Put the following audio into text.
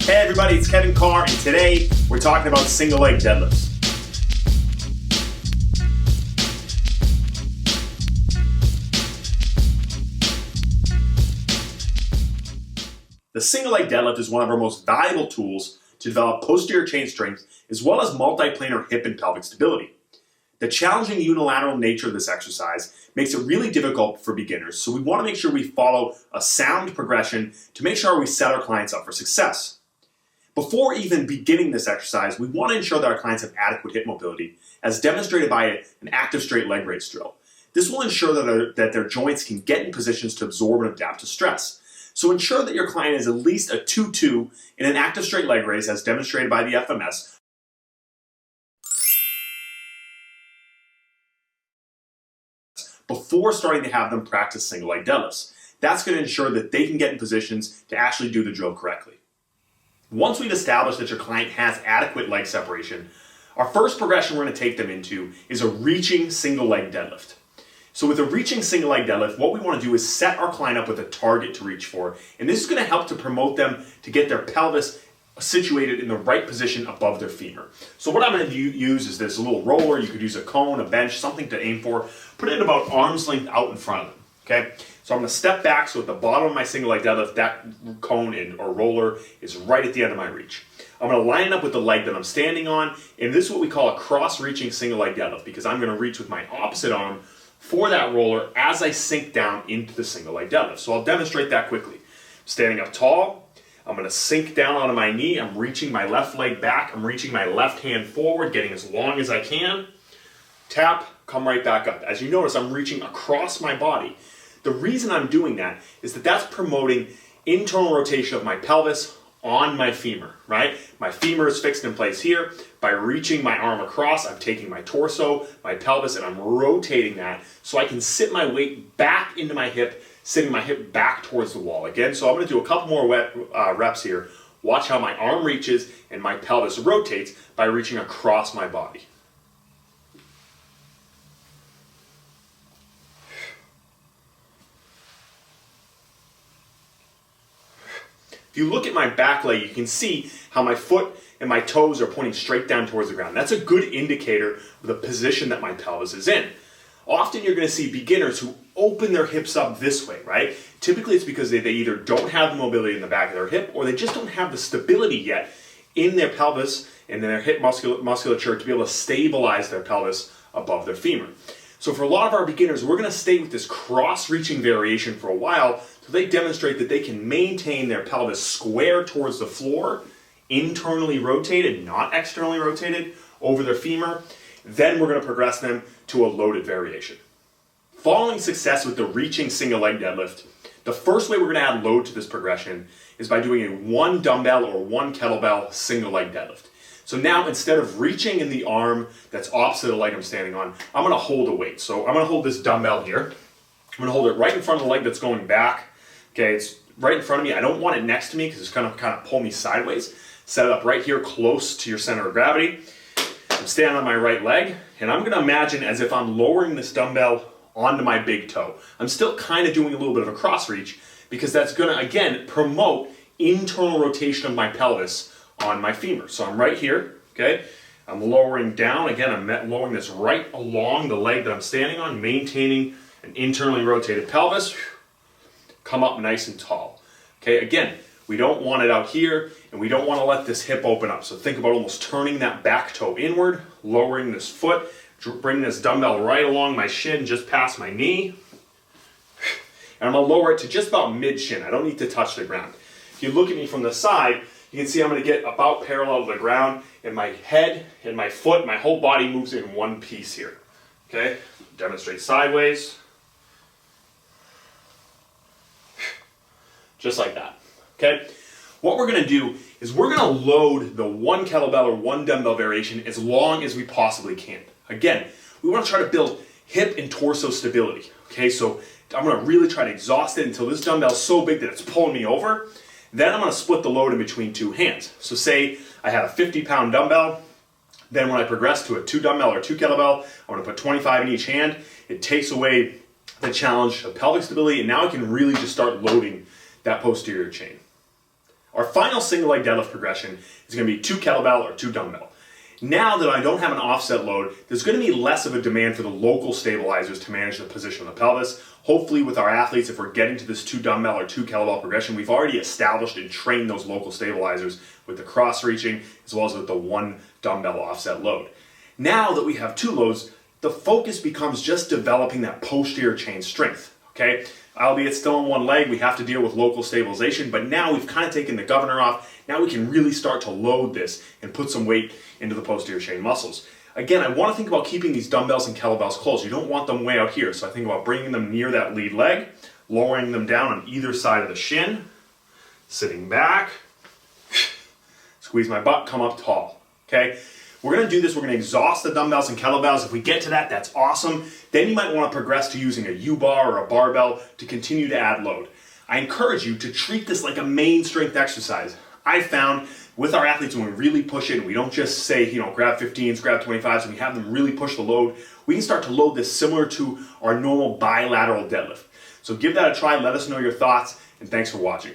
Hey everybody, it's Kevin Carr, and today we're talking about single leg deadlifts. The single leg deadlift is one of our most valuable tools to develop posterior chain strength as well as multiplanar hip and pelvic stability. The challenging unilateral nature of this exercise makes it really difficult for beginners, so we want to make sure we follow a sound progression to make sure we set our clients up for success. Before even beginning this exercise, we want to ensure that our clients have adequate hip mobility, as demonstrated by an active straight leg raise drill. This will ensure that their joints can get in positions to absorb and adapt to stress. So ensure that your client is at least a 2-2 in an active straight leg raise, as demonstrated by the FMS, before starting to have them practice single leg deadlifts. That's going to ensure that they can get in positions to actually do the drill correctly. Once we've established that your client has adequate leg separation, our first progression we're going to take them into is a reaching single leg deadlift. So with a reaching single leg deadlift, what we want to do is set our client up with a target to reach for, and this is going to help to promote them to get their pelvis situated in the right position above their femur. So what I'm going to use is this little roller. You could use a cone, a bench, something to aim for. Put it about arm's length out in front of them, okay? So I'm going to step back, so at the bottom of my single leg deadlift, that cone or roller is right at the end of my reach. I'm going to line it up with the leg that I'm standing on, and this is what we call a cross-reaching single leg deadlift, because I'm going to reach with my opposite arm for that roller as I sink down into the single leg deadlift. So I'll demonstrate that quickly. Standing up tall, I'm going to sink down onto my knee. I'm reaching my left leg back. I'm reaching my left hand forward, getting as long as I can. Tap, come right back up. As you notice, I'm reaching across my body. The reason I'm doing that is that that's promoting internal rotation of my pelvis on my femur, right? My femur is fixed in place here. By reaching my arm across, I'm taking my torso, my pelvis, and I'm rotating that so I can sit my weight back into my hip, sitting my hip back towards the wall. Again, so I'm going to do a couple more reps here. Watch how my arm reaches and my pelvis rotates by reaching across my body. If you look at my back leg, you can see how my foot and my toes are pointing straight down towards the ground. That's a good indicator of the position that my pelvis is in. Often you're going to see beginners who open their hips up this way, right? Typically it's because they either don't have the mobility in the back of their hip, or they just don't have the stability yet in their pelvis and in their hip musculature to be able to stabilize their pelvis above their femur. So for a lot of our beginners, we're going to stay with this cross-reaching variation for a while so they demonstrate that they can maintain their pelvis square towards the floor, internally rotated, not externally rotated, over their femur. Then we're going to progress them to a loaded variation. Following success with the reaching single leg deadlift, the first way we're going to add load to this progression is by doing a 1 dumbbell or 1 kettlebell single leg deadlift. So now, instead of reaching in the arm that's opposite the leg I'm standing on, I'm going to hold a weight. So I'm going to hold this dumbbell here. I'm going to hold it right in front of the leg that's going back. Okay, it's right in front of me. I don't want it next to me because it's going to kind of pull me sideways. Set it up right here close to your center of gravity. I'm standing on my right leg, and I'm going to imagine as if I'm lowering this dumbbell onto my big toe. I'm still kind of doing a little bit of a cross reach because that's going to, again, promote internal rotation of my pelvis on my femur. So I'm right here, okay? I'm lowering down. Again, I'm lowering this right along the leg that I'm standing on, maintaining an internally rotated pelvis. Come up nice and tall. Okay, again, we don't want it out here, and we don't want to let this hip open up. So think about almost turning that back toe inward, lowering this foot, bring this dumbbell right along my shin, just past my knee. And I'm going to lower it to just about mid-shin. I don't need to touch the ground. If you look at me from the side, you can see I'm going to get about parallel to the ground, and my head and my foot, my whole body moves in one piece here. Okay? Demonstrate sideways. Just like that. Okay? What we're going to do is we're going to load the 1 kettlebell or 1 dumbbell variation as long as we possibly can. Again, we want to try to build hip and torso stability. Okay? So I'm going to really try to exhaust it until this dumbbell is so big that it's pulling me over. Then I'm going to split the load in between 2 hands. So say I had a 50-pound dumbbell. Then when I progress to a 2 dumbbell or 2 kettlebell, I'm going to put 25 in each hand. It takes away the challenge of pelvic stability, and now I can really just start loading that posterior chain. Our final single leg deadlift progression is going to be 2 kettlebell or 2 dumbbell. Now that I don't have an offset load, there's going to be less of a demand for the local stabilizers to manage the position of the pelvis. Hopefully with our athletes, if we're getting to this 2 dumbbell or 2 kettlebell progression, we've already established and trained those local stabilizers with the cross reaching as well as with the 1 dumbbell offset load. Now that we have 2 loads, the focus becomes just developing that posterior chain strength, okay? Albeit still on 1 leg, we have to deal with local stabilization, but now we've kind of taken the governor off. Now we can really start to load this and put some weight into the posterior chain muscles. Again, I want to think about keeping these dumbbells and kettlebells close. You don't want them way out here, so I think about bringing them near that lead leg, lowering them down on either side of the shin, sitting back, squeeze my butt, come up tall, okay? We're going to do this, we're going to exhaust the dumbbells and kettlebells. If we get to that, that's awesome. Then you might want to progress to using a U-bar or a barbell to continue to add load. I encourage you to treat this like a main strength exercise. I found with our athletes, when we really push it, and we don't just say, grab 15s, grab 25s, and we have them really push the load, we can start to load this similar to our normal bilateral deadlift. So give that a try, let us know your thoughts, and thanks for watching.